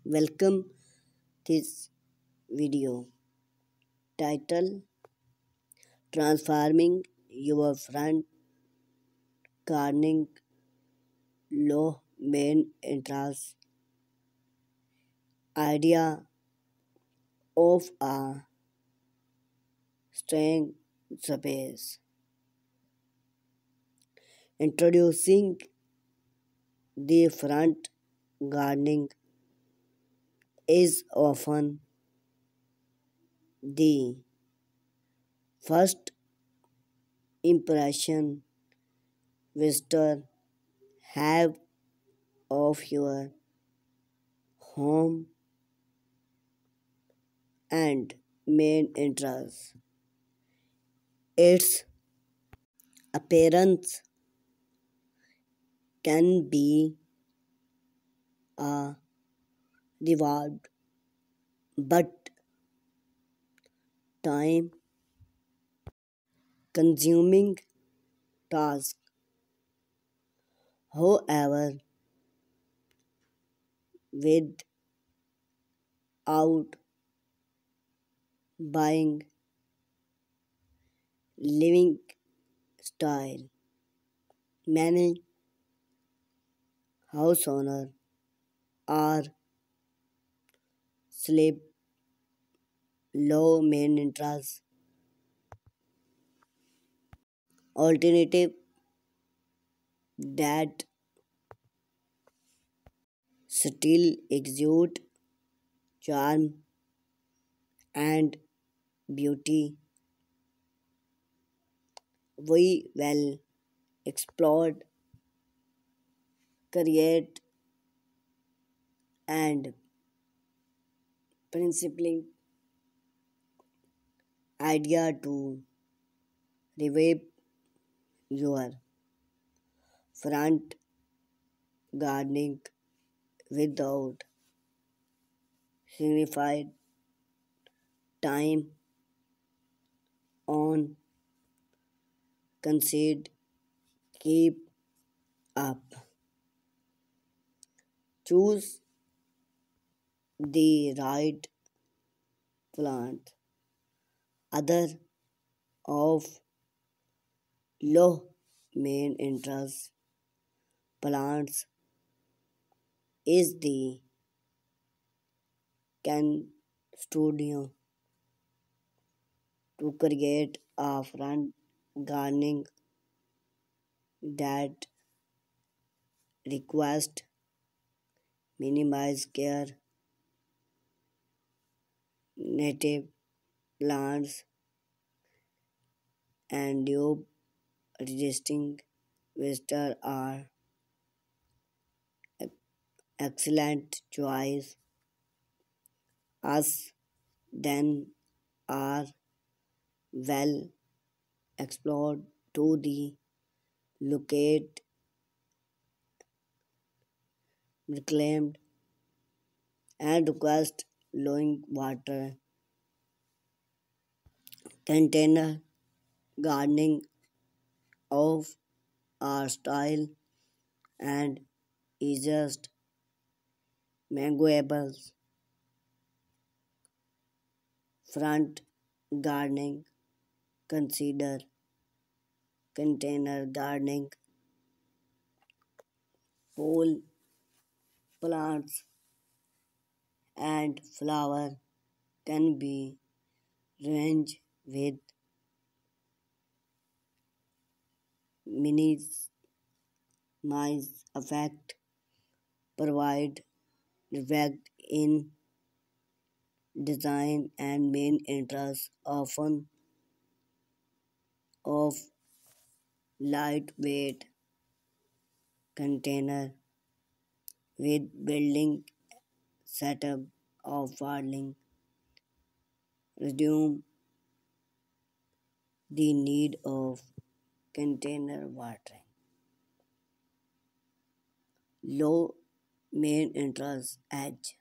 Welcome this video title Transforming Your Front Gardening Low Main Interest Idea of a Staying Space. Introducing the front gardening is often the first impression visitors have of your home and main interest. Its appearance can be a reward, but time consuming task. However, without buying living style, many house owners are sleep low main interest alternative that still exude charm and beauty. We will explore, create, and principally idea to revive your front gardening without signified time on concede keep up. Choose the right plant. Other of low main interest plants is the can studio to create a front gardening that requires minimize care, native plants, and dew resisting visitor are excellent choice as then are well explored to the locate reclaimed and request flowing water container gardening of our style and easiest mangoables front gardening consider container gardening pole plants and flower can be arranged with minimize effect provide effect in design and main interest often of lightweight container with building setup of farming resume the need of container watering. Low main interest edge.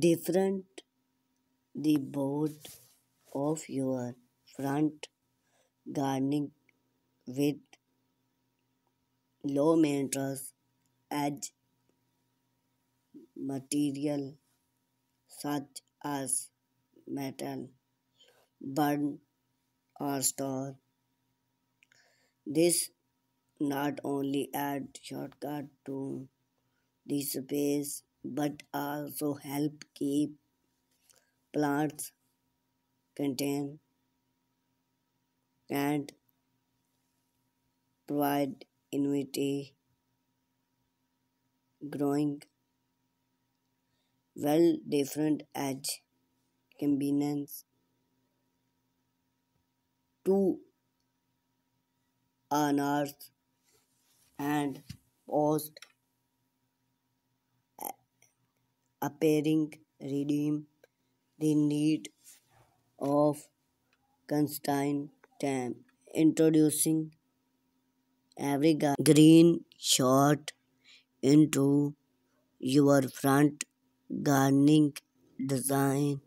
Different the board of your front gardening with low main interest edge material such as metal, burn or store. This not only add shortcut to the space but also help keep plants contained and provide immunity growing well different edge combinations to unearth and post appearing redeem the need of constant time introducing every green shot into your front gardening design